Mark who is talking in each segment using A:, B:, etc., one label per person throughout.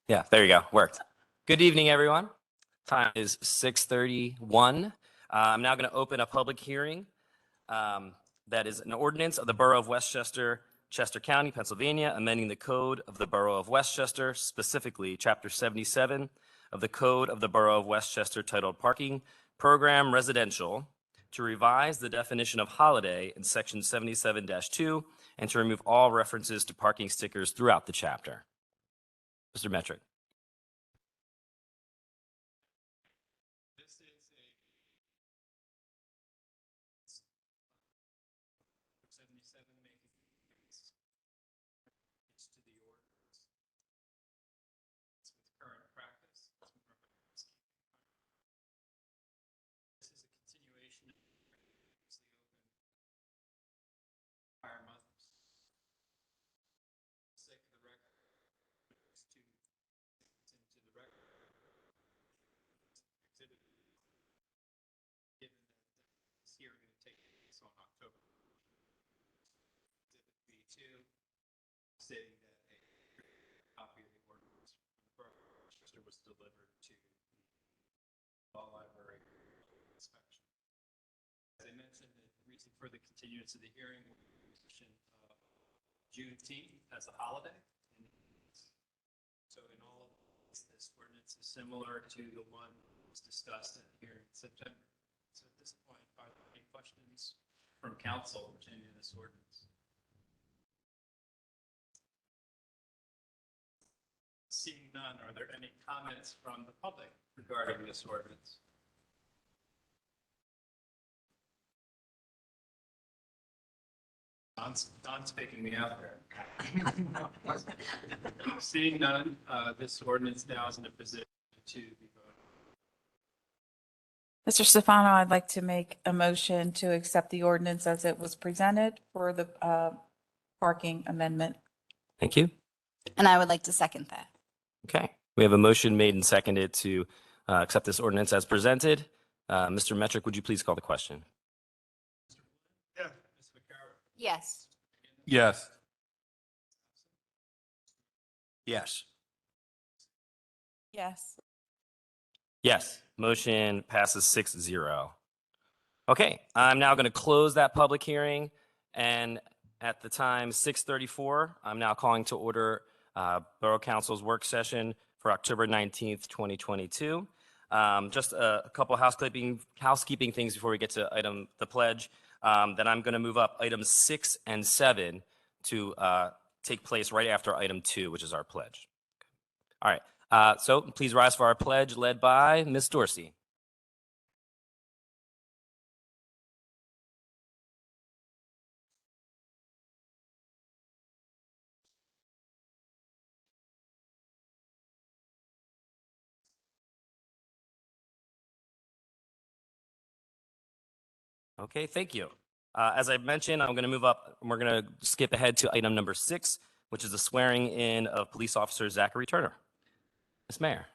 A: Yeah, there you go. Worked. Good evening, everyone. Time is 6:31. I'm now going to open a public hearing. That is an ordinance of the Borough of Westchester, Chester County, Pennsylvania, amending the code of the Borough of Westchester, specifically Chapter 77 of the Code of the Borough of Westchester titled Parking Program Residential, to revise the definition of holiday in Section 77-2 and to remove all references to parking stickers throughout the chapter. Mr. Metric.
B: This is a 77 making it's to the ordinance. It's with current practice. This is a continuation of previously open prior months. For the sake of the record, to into the record exhibit, given that this hearing will take place on October. Exhibit B2, stating that a copy of the ordinance from the Borough of Westchester was delivered to the law library inspection. As I mentioned, the reason for the continuance of the hearing was the position of Juneteenth as a holiday. So in all of this ordinance is similar to the one that was discussed in the hearing in September. So at this point, are there any questions from council pertaining to this ordinance? Seeing none, are there any comments from the public regarding this ordinance? Don's taking me out there. Seeing none, this ordinance now is in a position to be voted.
C: Mr. Stefano, I'd like to make a motion to accept the ordinance as it was presented for the parking amendment.
A: Thank you.
D: And I would like to second that.
A: Okay. We have a motion made and seconded to accept this ordinance as presented. Mr. Metric, would you please call the question?
B: Yeah. Ms. McCarroll.
D: Yes.
E: Yes.
A: Yes.
C: Yes.
A: Yes. Motion passes 6-0. Okay. I'm now going to close that public hearing. And at the time 6:34, I'm now calling to order Borough Council's work session for October 19th, 2022. Just a couple housekeeping things before we get to the pledge. Then I'm going to move up items 6 and 7 to take place right after item 2, which is our pledge. All right. So please rise for our pledge led by Ms. Dorsey. Okay, thank you. As I mentioned, I'm going to move up. We're going to skip ahead to item number 6, which is the swearing in of Police Officer Zachary Turner. Ms. Mayor.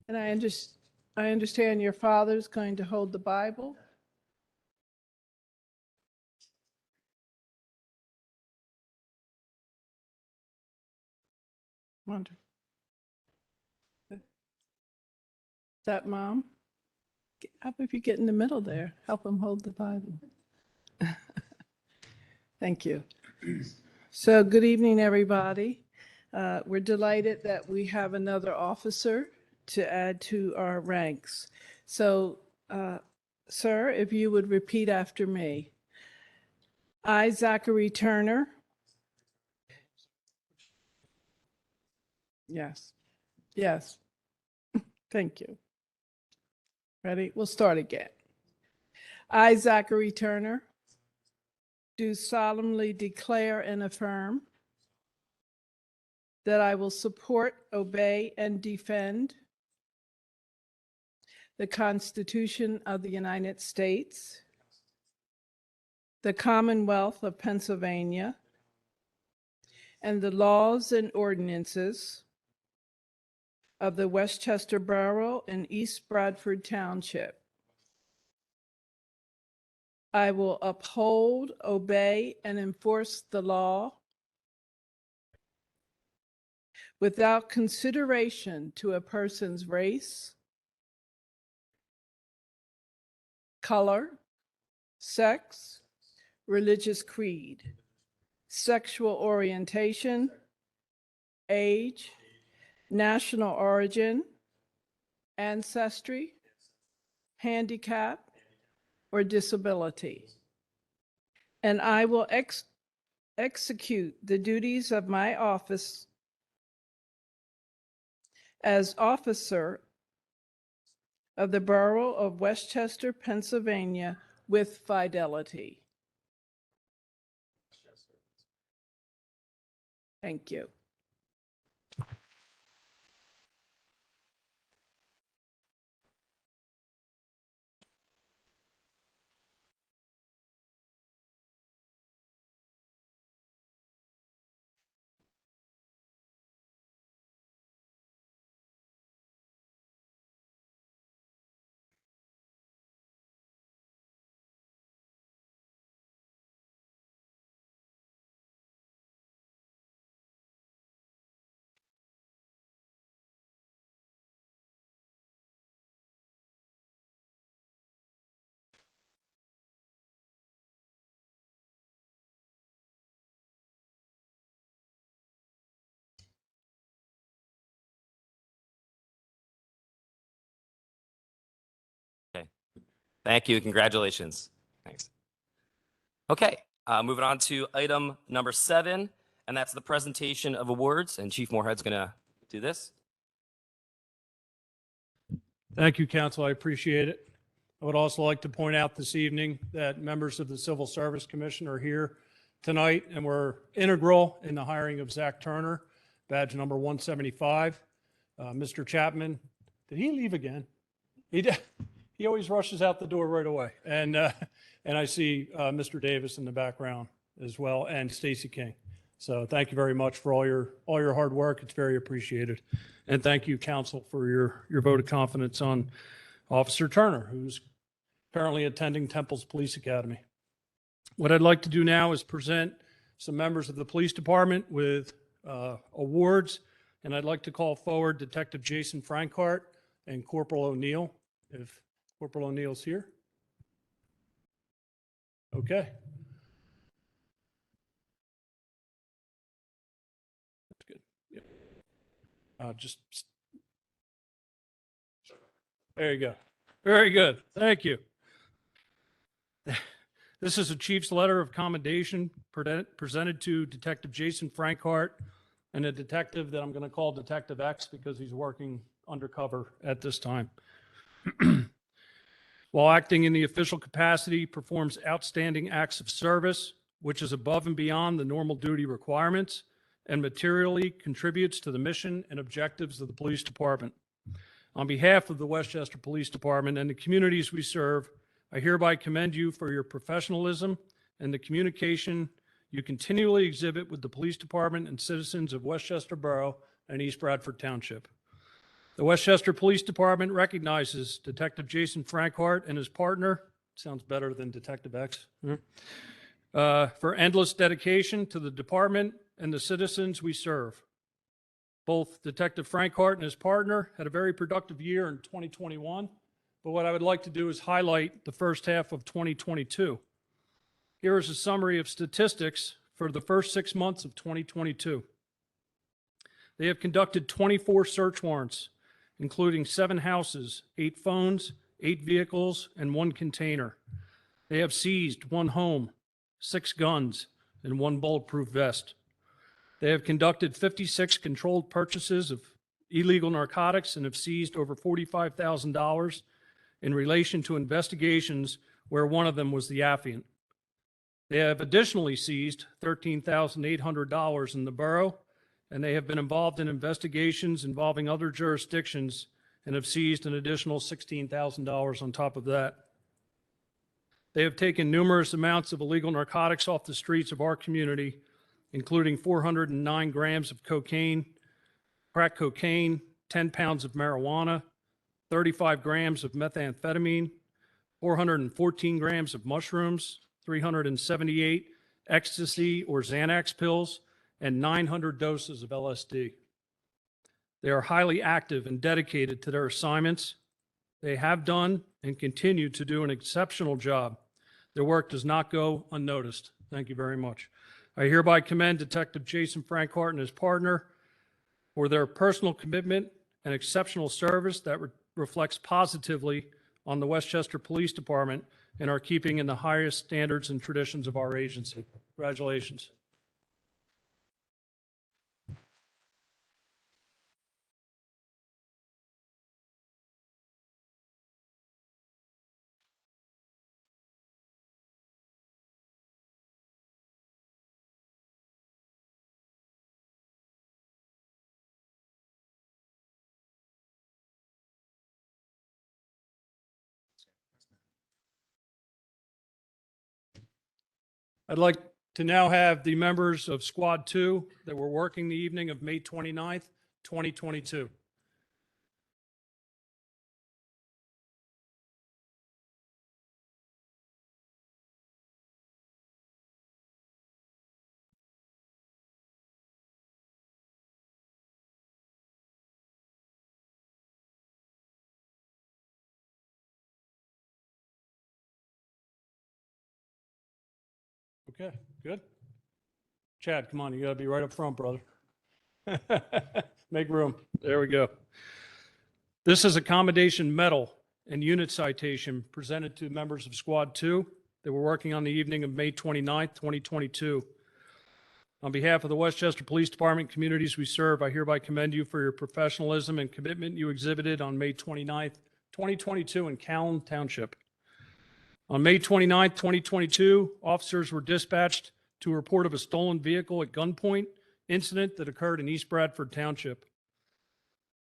F: And I understand your father's going to hold the Bible. Wonderful. Is that Mom? How about if you get in the middle there? Help him hold the Bible. Thank you. So good evening, everybody. We're delighted that we have another officer to add to our ranks. So, sir, if you would repeat after me. I, Zachary Turner. Yes. Yes. Thank you. Ready? We'll start again. I, Zachary Turner, do solemnly declare and affirm that I will support, obey, and defend the Constitution of the United States, the Commonwealth of Pennsylvania, and the laws and ordinances of the Westchester Borough and East Bradford Township. I will uphold, obey, and enforce the law without consideration to a person's race, color, sex, religious creed, sexual orientation, age, national origin, ancestry, handicap, or disability. And I will execute the duties of my office as officer of the Borough of Westchester, Pennsylvania, with fidelity. Thank you.
A: Thank you. Congratulations. Thanks. Okay, moving on to item number 7, and that's the presentation of awards. And Chief Moorhead's going to do this.
B: Thank you, Council. I appreciate it. I would also like to point out this evening that members of the Civil Service Commission are here tonight and were integral in the hiring of Zach Turner, badge number 175. Mr. Chapman, did he leave again? He did. He always rushes out the door right away. And I see Mr. Davis in the background as well, and Stacy King. So thank you very much for all your hard work. It's very appreciated. And thank you, Council, for your vote of confidence on Officer Turner, who's currently attending Temple's Police Academy. What I'd like to do now is present some members of the police department with awards, and I'd like to call forward Detective Jason Frankhart and Corporal O'Neill, if Corporal O'Neill's here. Okay. That's good. Yep. There you go. Very good. Thank you. This is a chief's letter of commendation presented to Detective Jason Frankhart and a detective that I'm going to call Detective X because he's working undercover at this time. While acting in the official capacity, performs outstanding acts of service, which is above and beyond the normal duty requirements, and materially contributes to the mission and objectives of the police department. On behalf of the Westchester Police Department and the communities we serve, I hereby commend you for your professionalism and the communication you continually exhibit with the police department and citizens of Westchester Borough and East Bradford Township. The Westchester Police Department recognizes Detective Jason Frankhart and his partner, sounds better than Detective X, for endless dedication to the department and the citizens we serve. Both Detective Frankhart and his partner had a very productive year in 2021, but what I would like to do is highlight the first half of 2022. Here is a summary of statistics for the first 6 months of 2022. They have conducted 24 search warrants, including 7 houses, 8 phones, 8 vehicles, and 1 container. They have seized 1 home, 6 guns, and 1 bulletproof vest. They have conducted 56 controlled purchases of illegal narcotics and have seized over $45,000 in relation to investigations where one of them was the affiant. They have additionally seized $13,800 in the borough, and they have been involved in investigations involving other jurisdictions
E: and have seized an additional $16,000 on top of that. They have taken numerous amounts of illegal narcotics off the streets of our community, including 409 grams of cocaine, crack cocaine, 10 pounds of marijuana, 35 grams of methamphetamine, 414 grams of mushrooms, 378 ecstasy or Xanax pills, and 900 doses of LSD. They are highly active and dedicated to their assignments. They have done and continue to do an exceptional job. Their work does not go unnoticed. Thank you very much. I hereby commend Detective Jason Frankhart and his partner for their personal commitment and exceptional service that reflects positively on the Westchester Police Department and are keeping in the highest standards and traditions of our agency. Congratulations. I'd like to now have the members of Squad 2 that were working the evening of May 29th, 2022. Okay, good. Chad, come on, you gotta be right up front, brother. Make room. There we go. This is accommodation medal and unit citation presented to members of Squad 2 that were working on the evening of May 29th, 2022. On behalf of the Westchester Police Department communities we serve, I hereby commend you for your professionalism and commitment you exhibited on May 29th, 2022 in Callan Township. On May 29th, 2022, officers were dispatched to a report of a stolen vehicle at gunpoint incident that occurred in East Bradford Township.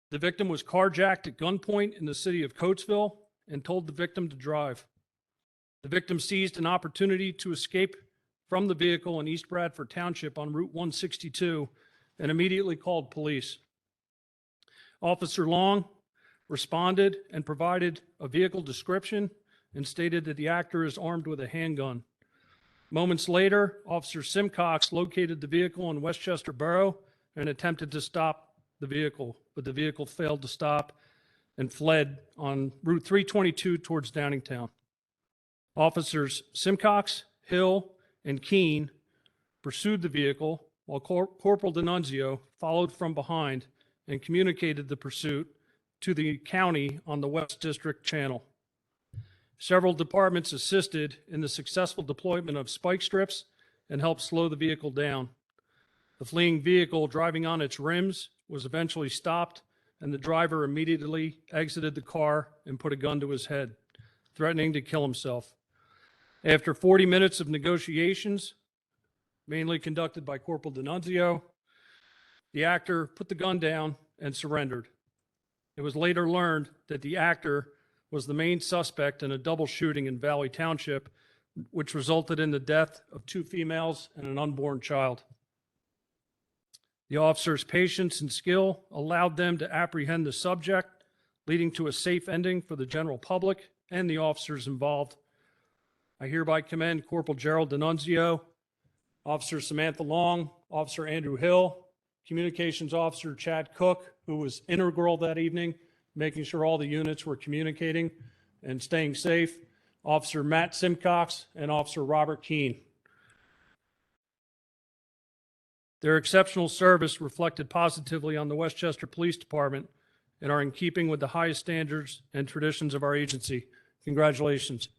E: The victim was carjacked at gunpoint in the city of Coatesville and told the victim to drive. The victim seized an opportunity to escape from the vehicle in East Bradford Township on Route 162 and immediately called police. Officer Long responded and provided a vehicle description and stated that the actor is armed with a handgun. Moments later, Officer Simcox located the vehicle in Westchester Borough and attempted to stop the vehicle, but the vehicle failed to stop and fled on Route 322 towards Downingtown. Officers Simcox, Hill, and Keene pursued the vehicle while Corporal D'Annunzio followed from behind and communicated the pursuit to the county on the West District Channel. Several departments assisted in the successful deployment of spike strips and helped slow the vehicle down. The fleeing vehicle, driving on its rims, was eventually stopped, and the driver immediately exited the car and put a gun to his head, threatening to kill himself. After 40 minutes of negotiations, mainly conducted by Corporal D'Annunzio, the actor put the gun down and surrendered. It was later learned that the actor was the main suspect in a double shooting in Valley Township, which resulted in the death of 2 females and an unborn child. The officer's patience and skill allowed them to apprehend the subject, leading to a safe ending for the general public and the officers involved. I hereby commend Corporal Gerald D'Annunzio, Officer Samantha Long, Officer Andrew Hill, Communications Officer Chad Cook, who was integral that evening, making sure all the units were communicating and staying safe, Officer Matt Simcox, and Officer Robert Keene. Their exceptional service reflected positively on the Westchester Police Department and are in keeping with the highest standards and traditions of our agency. Congratulations.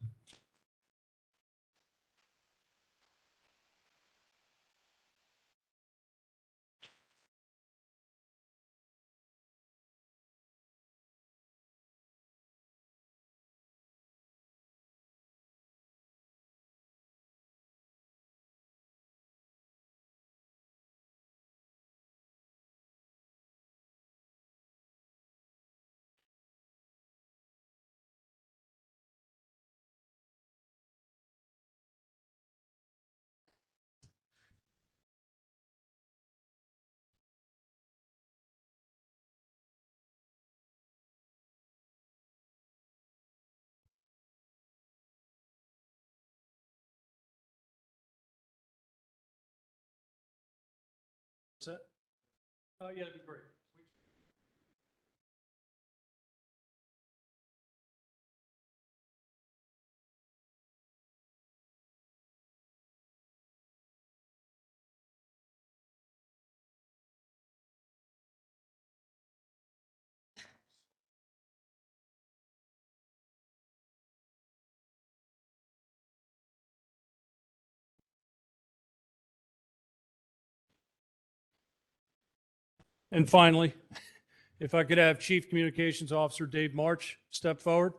E: Set? Oh, yeah, that'd be great. And finally, if I could have Chief Communications Officer Dave March step forward.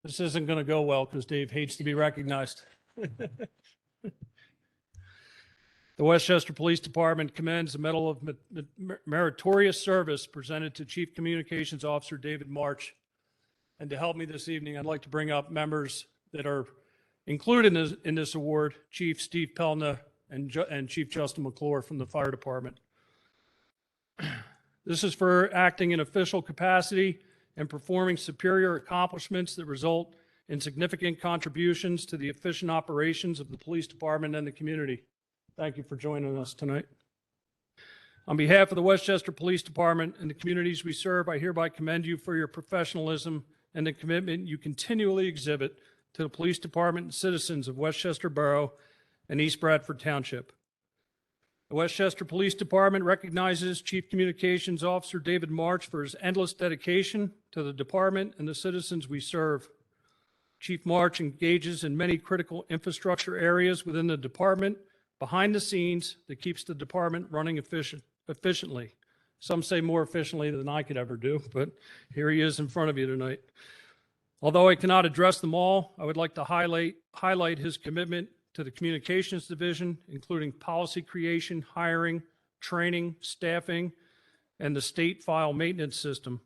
E: This isn't going to go well because Dave hates to be recognized. The Westchester Police Department commends the Medal of Meritorious Service presented to Chief Communications Officer David March. And to help me this evening, I'd like to bring up members that are included in this award, Chief Steve Pelna and Chief Justin McClure from the Fire Department. This is for acting in official capacity and performing superior accomplishments that result in significant contributions to the efficient operations of the police department and the community. Thank you for joining us tonight. On behalf of the Westchester Police Department and the communities we serve, I hereby commend you for your professionalism and the commitment you continually exhibit to the police department and citizens of Westchester Borough and East Bradford Township. The Westchester Police Department recognizes Chief Communications Officer David March for his endless dedication to the department and the citizens we serve. Chief March engages in many critical infrastructure areas within the department behind the scenes that keeps the department running efficiently. Some say more efficiently than I could ever do, but here he is in front of you tonight. Although I cannot address them all, I would like to highlight his commitment to the communications division, including policy creation, hiring, training, staffing, and the state file maintenance system.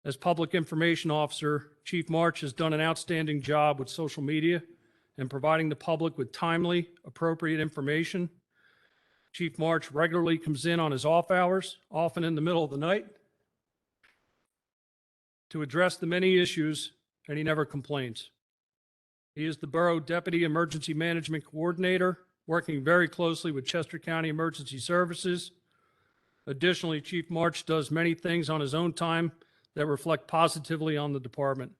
E: As public information officer, Chief March has done an outstanding job with social media and providing the public with timely, appropriate information. Chief March regularly comes in on his off hours, often in the middle of the night, to address the many issues, and he never complains. He is the Borough Deputy Emergency Management Coordinator, working very closely with Chester County Emergency Services. Additionally, Chief March does many things on his own time that reflect positively on the department.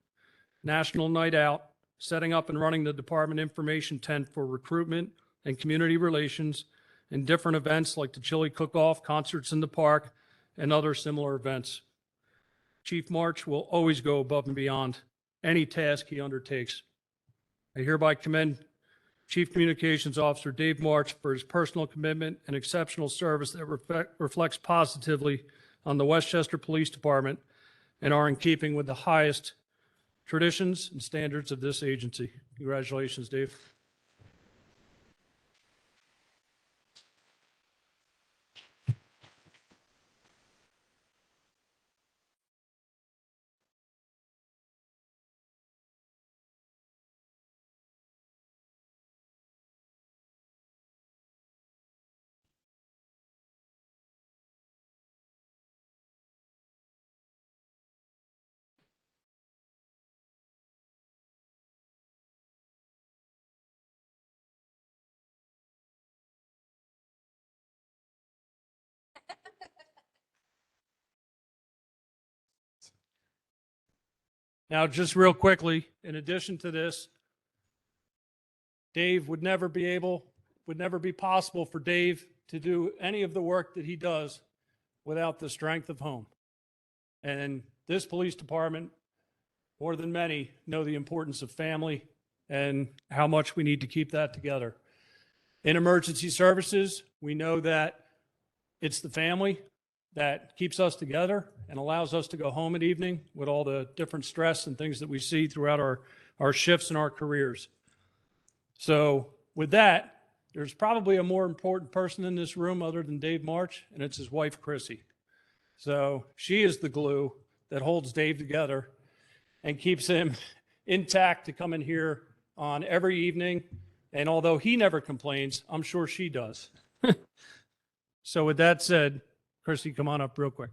E: National Night Out, setting up and running the department information tent for recruitment and community relations, and different events like the chili cook-off, concerts in the park, and other similar events. Chief March will always go above and beyond any task he undertakes. I hereby commend Chief Communications Officer Dave March for his personal commitment and exceptional service that reflects positively on the Westchester Police Department and are in keeping with the highest traditions and standards of this agency. Congratulations, Dave. Now, just real quickly, in addition to this, Dave would never be possible for Dave to do any of the work that he does without the strength of home. And this police department, more than many, know the importance of family and how much we need to keep that together. In emergency services, we know that it's the family that keeps us together and allows us to go home at evening with all the different stress and things that we see throughout our shifts and our careers. So with that, there's probably a more important person in this room other than Dave March, and it's his wife, Chrissy. So she is the glue that holds Dave together and keeps him intact to come in here on every evening. And although he never complains, I'm sure she does. So with that said, Chrissy, come on up real quick.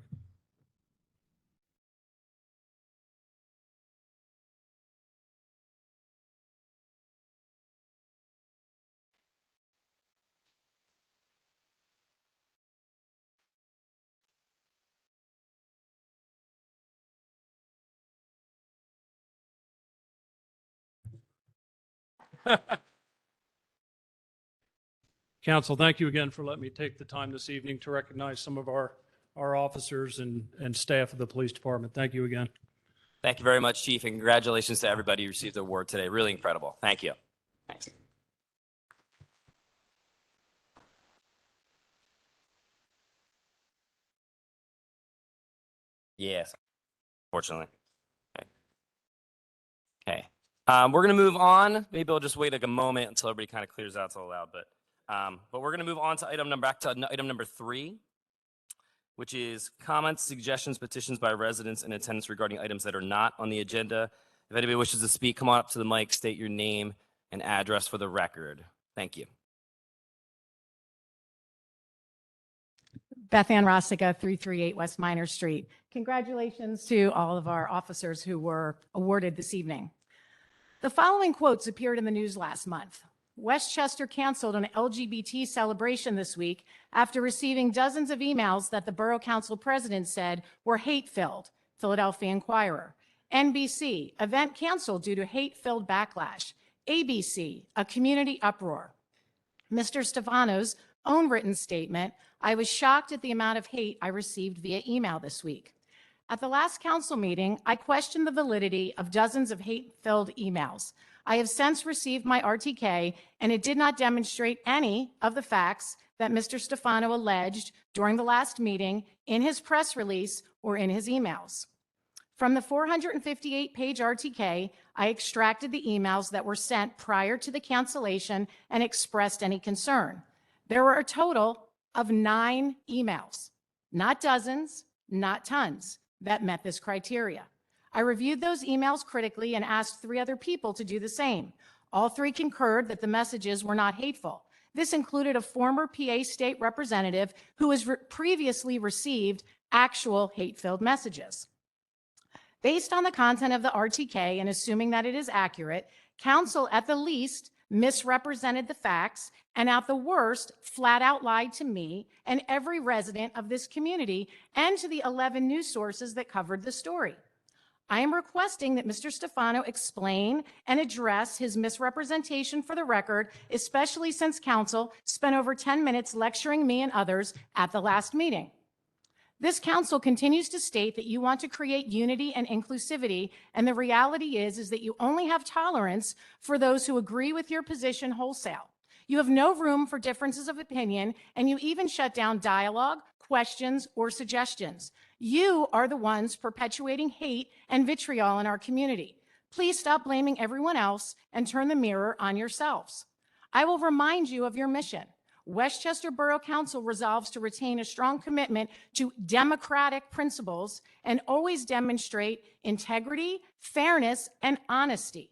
E: Council, thank you again for letting me take the time this evening to recognize some of our officers and staff of the police department. Thank you again.
A: Thank you very much, Chief, and congratulations to everybody who received the award today. Really incredible. Thank you. Thanks. Yes, fortunately. Okay. We're going to move on. Maybe I'll just wait like a moment until everybody kind of clears out so loud, but we're going to move on to back to item number 3, which is comments, suggestions, petitions by residents in attendance regarding items that are not on the agenda. If anybody wishes to speak, come on up to the mic, state your name and address for the record. Thank you.
G: Beth Ann Rossica, 338 West Minor Street. Congratulations to all of our officers who were awarded this evening. The following quotes appeared in the news last month. Westchester canceled an LGBT celebration this week after receiving dozens of emails that the Borough Council president said were hate-filled. Philadelphia Inquirer. NBC, event canceled due to hate-filled backlash. ABC, a community uproar. Mr. Stefano's own written statement, I was shocked at the amount of hate I received via email this week. At the last council meeting, I questioned the validity of dozens of hate-filled emails. I have since received my RTK, and it did not demonstrate any of the facts that Mr. Stefano alleged during the last meeting in his press release or in his emails. From the 458-page RTK, I extracted the emails that were sent prior to the cancellation and expressed any concern. There were a total of 9 emails, not dozens, not tons, that met this criteria. I reviewed those emails critically and asked 3 other people to do the same. All 3 concurred that the messages were not hateful. This included a former PA state representative who has previously received actual hate-filled messages. Based on the content of the RTK and assuming that it is accurate, council at the least misrepresented the facts and at the worst flat out lied to me and every resident of this community and to the 11 news sources that covered the story. I am requesting that Mr. Stefano explain and address his misrepresentation for the record, especially since council spent over 10 minutes lecturing me and others at the last meeting. This council continues to state that you want to create unity and inclusivity, and the reality is that you only have tolerance for those who agree with your position wholesale. You have no room for differences of opinion, and you even shut down dialogue, questions, or suggestions. You are the ones perpetuating hate and vitriol in our community. Please stop blaming everyone else and turn the mirror on yourselves. I will remind you of your mission. Westchester Borough Council resolves to retain a strong commitment to democratic principles and always demonstrate integrity, fairness, and honesty.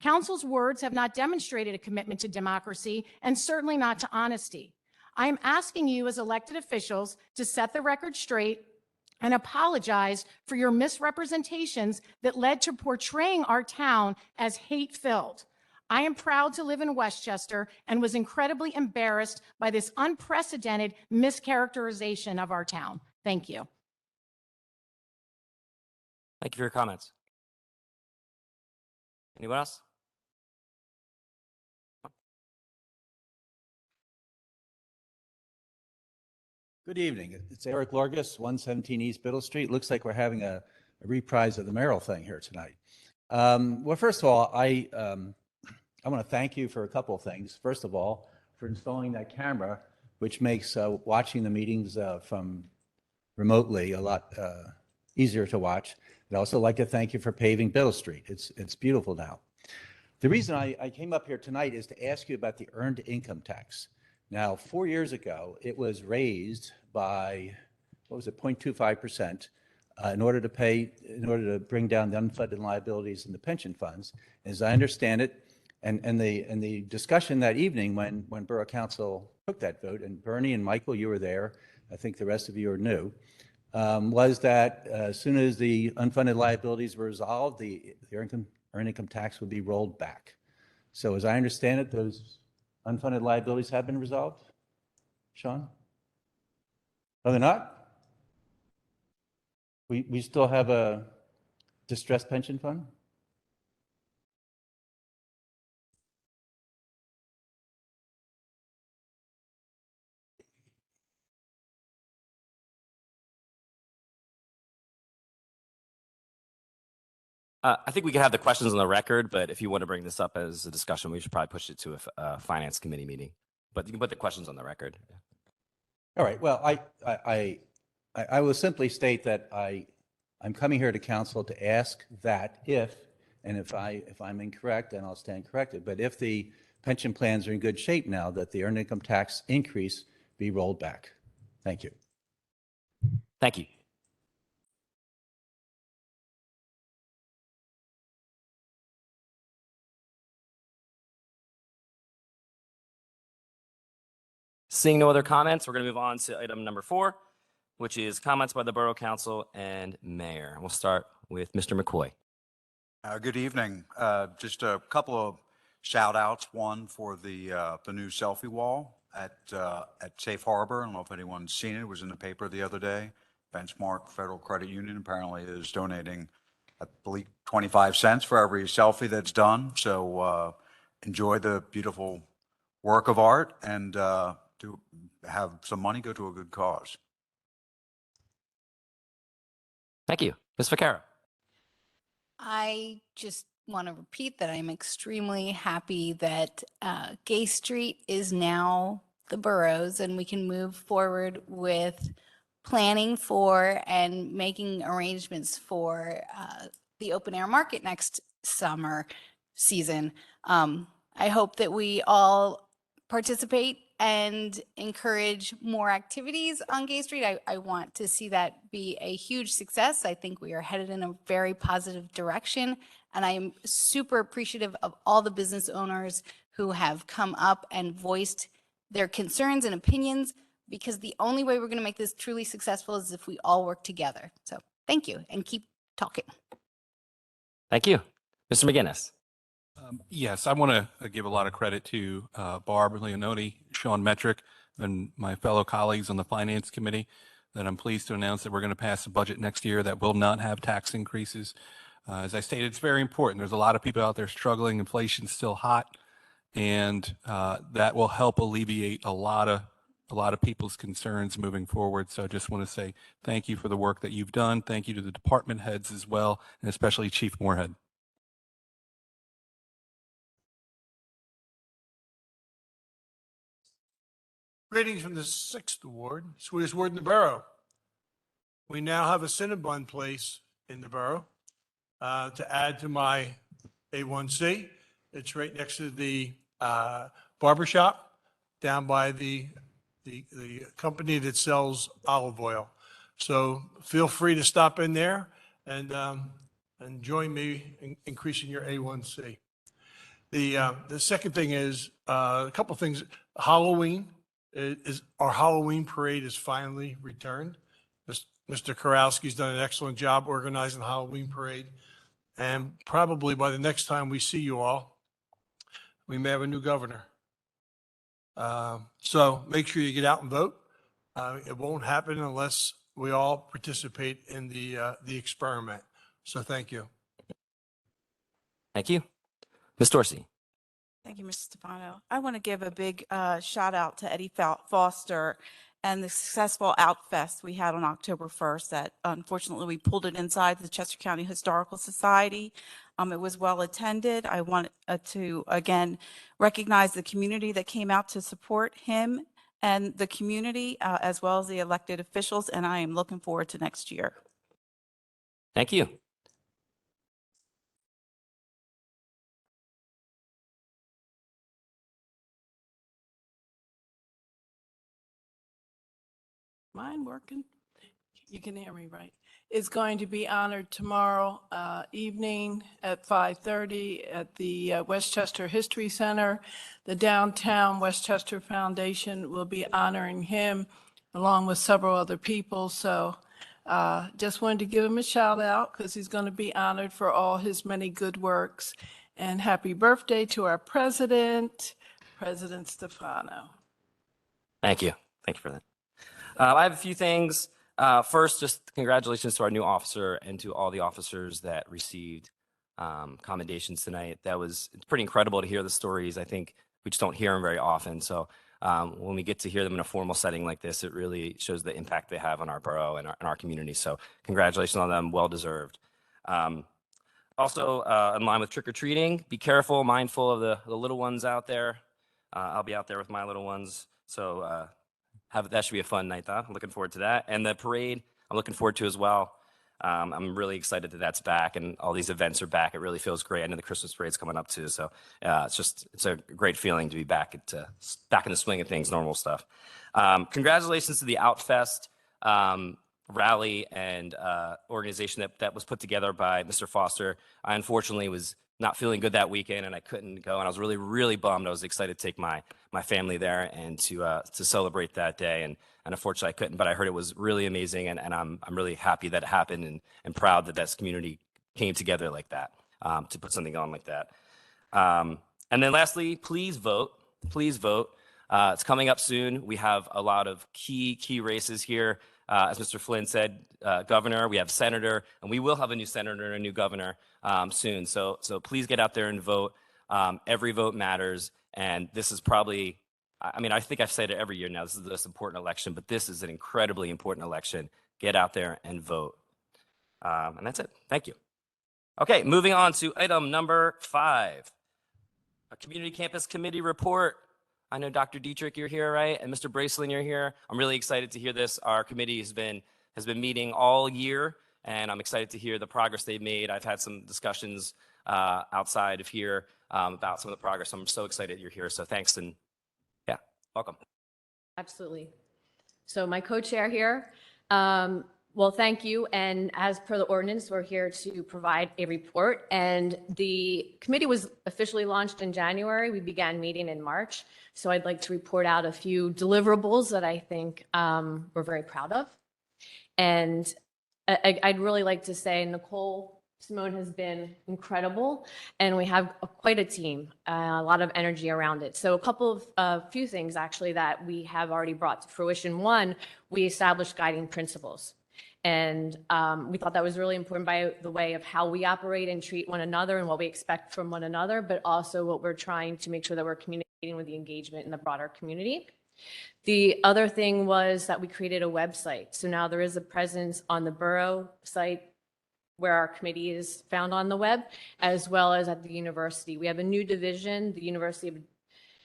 G: Council's words have not demonstrated a commitment to democracy and certainly not to honesty. I am asking you as elected officials to set the record straight and apologize for your misrepresentations that led to portraying our town as hate-filled. I am proud to live in Westchester and was incredibly embarrassed by this unprecedented mischaracterization of our town. Thank you.
A: Thank you for your comments. Anyone else?
H: Good evening. It's Eric Largus, 117 East Biddle Street. Looks like we're having a reprise of the Merrill thing here tonight. Well, first of all, I want to thank you for a couple of things. First of all, for installing that camera, which makes watching the meetings from remotely a lot easier to watch. I'd also like to thank you for paving Biddle Street. It's beautiful now. The reason I came up here tonight is to ask you about the earned income tax. Now, 4 years ago, it was raised by, 0.25%. In order to bring down the unfunded liabilities in the pension funds. As I understand it, and the discussion that evening when Borough Council took that vote, and Bernie and Michael, you were there, I think the rest of you are new, was that as soon as the unfunded liabilities were resolved, the earned income tax would be rolled back. So as I understand it, those unfunded liabilities have been resolved? Sean? No, they're not? We still have a distressed pension fund?
A: I think we can have the questions on the record, but if you want to bring this up as a discussion, we should probably push it to a finance committee meeting. But you can put the questions on the record.
H: All right, well, I will simply state that I'm coming here to council to ask that if I'm incorrect, then I'll stand corrected, but if the pension plans are in good shape now, that the earned income tax increase be rolled back. Thank you.
A: Thank you. Seeing no other comments, we're going to move on to item number 4, which is comments by the Borough Council and Mayor. We'll start with Mr. McCoy.
I: Good evening. Just a couple of shout outs. One for the new selfie wall at Safe Harbor. I don't know if anyone's seen it. It was in the paper the other day. Benchmark Federal Credit Union apparently is donating, I believe, 25 cents for every selfie that's done. So enjoy the beautiful work of art and to have some money go to a good cause.
A: Thank you. Ms. Vaccaro.
D: I just want to repeat that I'm extremely happy that Gay Street is now the Borough's, and we can move forward with planning for and making arrangements for the open air market next summer season. I hope that we all participate and encourage more activities on Gay Street. I want to see that be a huge success. I think we are headed in a very positive direction, and I am super appreciative of all the business owners who have come up and voiced their concerns and opinions, because the only way we're going to make this truly successful is if we all work together. So thank you, and keep talking.
A: Thank you. Mr. McGinnis.
B: Yes, I want to give a lot of credit to Barb Leonoti, Sean Metrick, and my fellow colleagues on the Finance Committee, that I'm pleased to announce that we're going to pass a budget next year that will not have tax increases. As I stated, it's very important. There's a lot of people out there struggling. Inflation's still hot, and that will help alleviate a lot of people's concerns moving forward. So I just want to say thank you for the work that you've done. Thank you to the department heads as well, and especially Chief Moorhead.
J: Greetings from the 6th Ward, sweetest ward in the borough. We now have a Cinnabon place in the borough to add to my A1C. It's right next to the barber shop down by the company that sells olive oil. So feel free to stop in there and join me in increasing your A1C. The second thing is a couple of things. Halloween. Our Halloween parade is finally returned. Mr. Karowski's done an excellent job organizing the Halloween parade. And probably by the next time we see you all, we may have a new governor. So make sure you get out and vote. It won't happen unless we all participate in the experiment. So thank you.
A: Thank you. Ms. Dorsey.
C: Thank you, Mr. Stefano. I want to give a big shout out to Eddie Foster and the successful Outfest we had on October 1st that unfortunately we pulled it inside the Chester County Historical Society. It was well attended. I want to again recognize the community that came out to support him and the community as well as the elected officials, and I am looking forward to next year.
A: Thank you.
F: Mine working? You can hear me, right? Is going to be honored tomorrow evening at 5:30 at the Westchester History Center. The Downtown Westchester Foundation will be honoring him along with several other people. So just wanted to give him a shout out because he's going to be honored for all his many good works. And happy birthday to our president, President Stefano.
A: Thank you. Thank you for that. I have a few things. First, just congratulations to our new officer and to all the officers that received commendations tonight. It's pretty incredible to hear the stories. I think we just don't hear them very often. So when we get to hear them in a formal setting like this, it really shows the impact they have on our borough and our community. So congratulations on them, well deserved. Also, in line with trick or treating, be careful, mindful of the little ones out there. I'll be out there with my little ones, so that should be a fun night, though. I'm looking forward to that, and the parade I'm looking forward to as well. I'm really excited that that's back and all these events are back. It really feels great. I know the Christmas parade's coming up too, so it's a great feeling to be back back in the swing of things, normal stuff. Congratulations to the Outfest rally and organization that was put together by Mr. Foster. I unfortunately was not feeling good that weekend and I couldn't go, and I was really, really bummed. I was excited to take my family there and to celebrate that day, and unfortunately I couldn't, but I heard it was really amazing, and I'm really happy that it happened, and proud that this community came together like that to put something on like that. And then lastly, please vote. Please vote. It's coming up soon. We have a lot of key races here. As Mr. Flynn said, governor, we have senator, and we will have a new senator and a new governor soon. So please get out there and vote. Every vote matters. And this is probably, I mean, I think I've said it every year now, this is the most important election, but this is an incredibly important election. Get out there and vote. And that's it. Thank you. Okay, moving on to item number 5, a community campus committee report. I know Dr. Dietrich, you're here, right? And Mr. Bracelin, you're here. I'm really excited to hear this. Our committee has been meeting all year, and I'm excited to hear the progress they've made. I've had some discussions outside of here about some of the progress. I'm so excited you're here. So thanks, and yeah, welcome.
K: Absolutely. So my co-chair here, well, thank you. And as per the ordinance, we're here to provide a report. And the committee was officially launched in January. We began meeting in March. So I'd like to report out a few deliverables that I think we're very proud of. And I'd really like to say Nicole Simone has been incredible, and we have quite a team, a lot of energy around it. So a few things actually that we have already brought to fruition. One, we established guiding principles. And we thought that was really important by the way of how we operate and treat one another and what we expect from one another, but also what we're trying to make sure that we're communicating with the engagement in the broader community. The other thing was that we created a website. So now there is a presence on the Borough site where our committee is found on the web, as well as at the university. We have a new division, the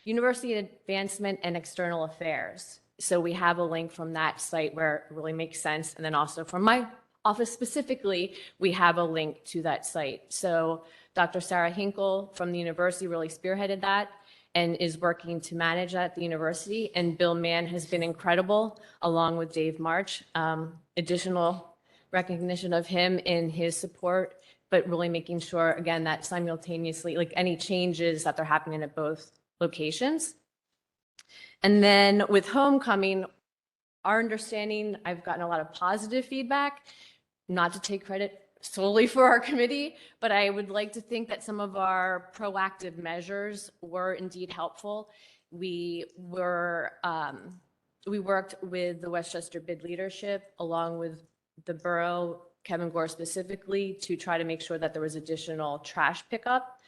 K: University Advancement and External Affairs. So we have a link from that site where it really makes sense. And then also from my office specifically, we have a link to that site. So Dr. Sarah Hinkle from the university really spearheaded that and is working to manage that at the university. And Bill Mann has been incredible, along with Dave March. Additional recognition of him in his support, but really making sure, again, that simultaneously, like any changes that they're happening at both locations. And then with homecoming, our understanding, I've gotten a lot of positive feedback, not to take credit solely for our committee, but I would like to think that some of our proactive measures were indeed helpful. We worked with the Westchester bid leadership along with the borough, Kevin Gore specifically, to try to make sure that there was additional trash pickup.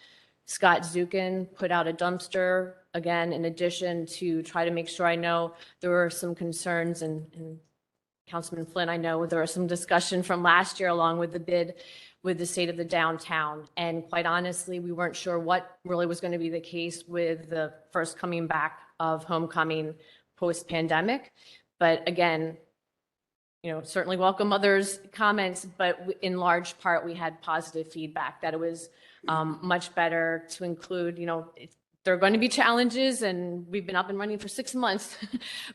K: Scott Zukin put out a dumpster, again, in addition to try to make sure. I know there were some concerns, and Councilman Flynn, I know there was some discussion from last year along with the bid with the state of the downtown. And quite honestly, we weren't sure what really was going to be the case with the first coming back of homecoming post-pandemic. But again, certainly welcome others' comments, but in large part, we had positive feedback that it was much better to include, there are going to be challenges, and we've been up and running for 6 months.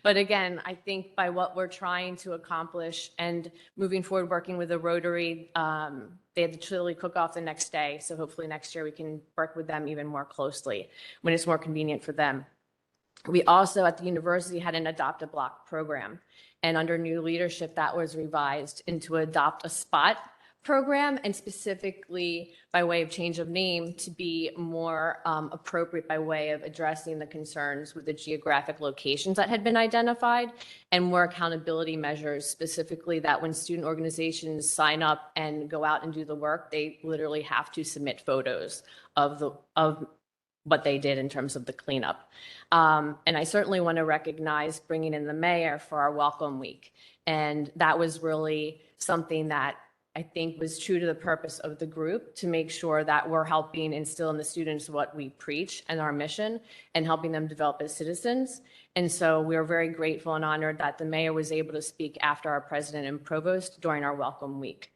K: But again, I think by what we're trying to accomplish and moving forward, working with the Rotary, they had the chili cook-off the next day. So hopefully next year we can work with them even more closely when it's more convenient for them. We also at the university had an Adopt a Block program. And under new leadership, that was revised into Adopt a Spot program, and specifically by way of change of name to be more appropriate by way of addressing the concerns with the geographic locations that had been identified, and more accountability measures, specifically that when student organizations sign up and go out and do the work, they literally have to submit photos of what they did in terms of the cleanup. And I certainly want to recognize bringing in the mayor for our welcome week. And that was really something that I think was true to the purpose of the group to make sure that we're helping instill in the students what we preach and our mission and helping them develop as citizens. And so we are very grateful and honored that the mayor was able to speak after our president and provost during our welcome week.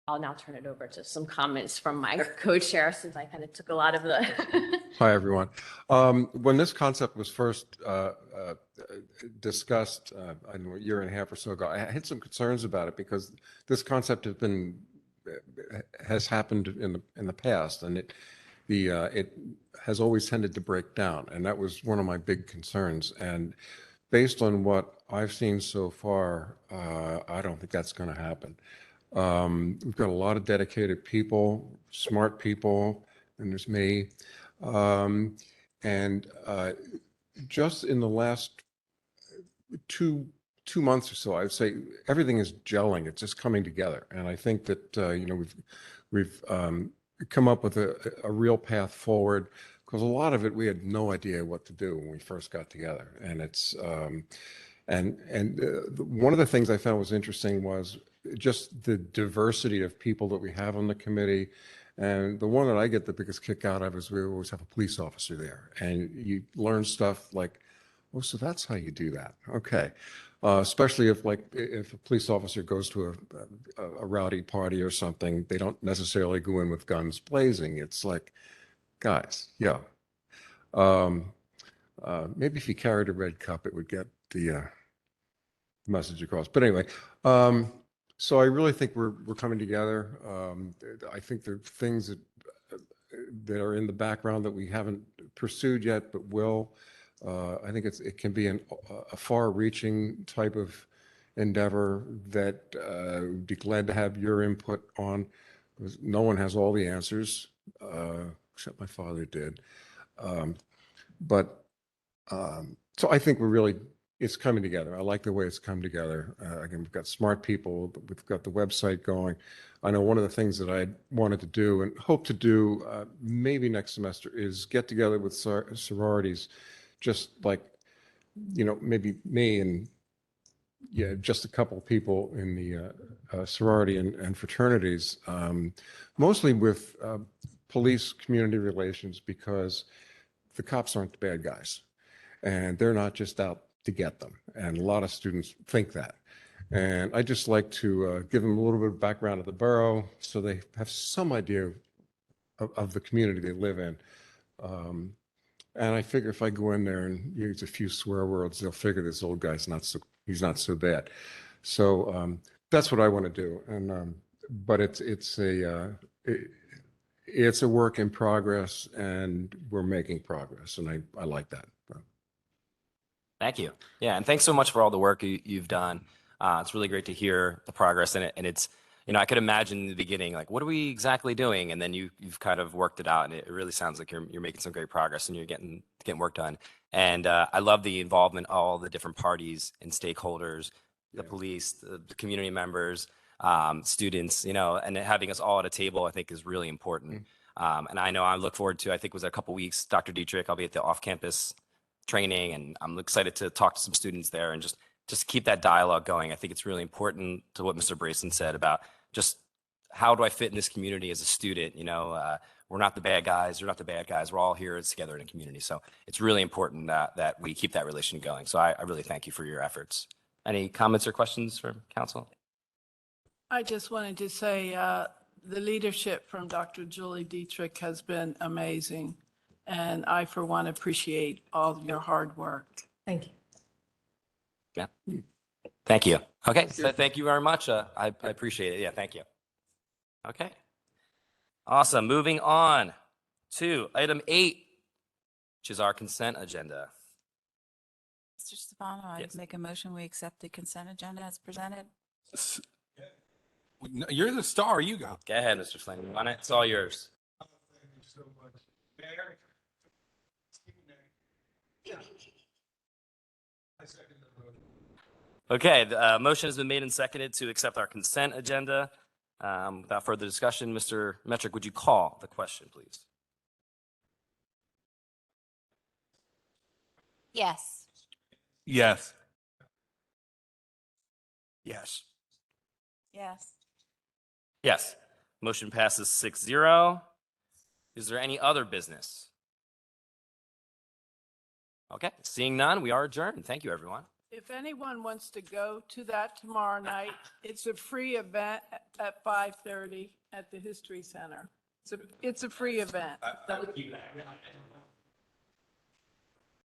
K: I'll now turn it over to some comments from my co-chair since I kind of took a lot of the.
L: Hi, everyone. When this concept was first discussed, I don't know, a year and a half or so ago, I had some concerns about it because this concept has happened in the past, and it has always tended to break down, and that was one of my big concerns. And based on what I've seen so far, I don't think that's going to happen. We've got a lot of dedicated people, smart people, and there's me. Just in the last two months or so, I would say everything is gelling. It's just coming together, and I think that we've come up with a real path forward, because a lot of it we had no idea what to do when we first got together, and it's one of the things I found was interesting was just the diversity of people that we have on the committee. And the one that I get the biggest kick out of is we always have a police officer there, and you learn stuff like, oh, so that's how you do that. Okay. Especially if a police officer goes to a rowdy party or something, they don't necessarily go in with guns blazing. It's like, guys, yeah. Maybe if you carried a red cup, it would get the message across. But anyway, so I really think we're coming together. I think there are things that are in the background that we haven't pursued yet, but will. I think it can be a far-reaching type of endeavor that would be glad to have your input on. Because no one has all the answers, except my father did. So I think it's coming together. I like the way it's come together. Again, we've got smart people. We've got the website going. I know one of the things that I wanted to do and hope to do maybe next semester is get together with sororities, just like, maybe me and just a couple of people in the sorority and fraternities, mostly with police community relations, because the cops aren't the bad guys, and they're not just out to get them. And a lot of students think that. And I just like to give them a little bit of background of the borough so they have some idea of the community they live in. And I figure if I go in there and use a few swear words, they'll figure this old guy's he's not so bad. So that's what I want to do. And but it's a work in progress, and we're making progress, and I like that.
A: Thank you. Yeah, and thanks so much for all the work you've done. It's really great to hear the progress in it, and it's, I could imagine in the beginning, like, what are we exactly doing? And then you've kind of worked it out, and it really sounds like you're making some great progress, and you're getting work done. And I love the involvement of all the different parties and stakeholders, the police, the community members, students, and having us all at a table, I think, is really important. And I know I look forward to, I think it was a couple weeks, Dr. Dietrich, I'll be at the off-campus training, and I'm excited to talk to some students there and just keep that dialogue going. I think it's really important to what Mr. Brayson said about just how do I fit in this community as a student? We're not the bad guys. You're not the bad guys. We're all here together in a community. So it's really important that we keep that relation going. So I really thank you for your efforts. Any comments or questions from council?
F: I just wanted to say the leadership from Dr. Julie Dietrich has been amazing. And I, for one, appreciate all your hard work.
K: Thank you.
A: Yeah. Thank you. Okay. So thank you very much. I appreciate it. Yeah. Thank you. Okay. Awesome. Moving on to item 8, which is our consent agenda.
C: Mr. Stefano, I'd make a motion, we accept the consent agenda as presented.
B: You're the star. You go.
A: Go ahead, Mr. Flanagan. You want it? It's all yours.
J: Thank you so much. Mayor? I second the motion.
A: Okay. The motion has been made and seconded to accept our consent agenda. Without further discussion, Mr. Metric, would you call the question, please?
D: Yes.
B: Yes. Yes.
C: Yes.
A: Yes. Motion passes 6-0. Is there any other business? Okay, seeing none, we are adjourned. Thank you, everyone.
F: If anyone wants to go to that tomorrow night, it's a free event at 5:30 at the History Center. It's a free event.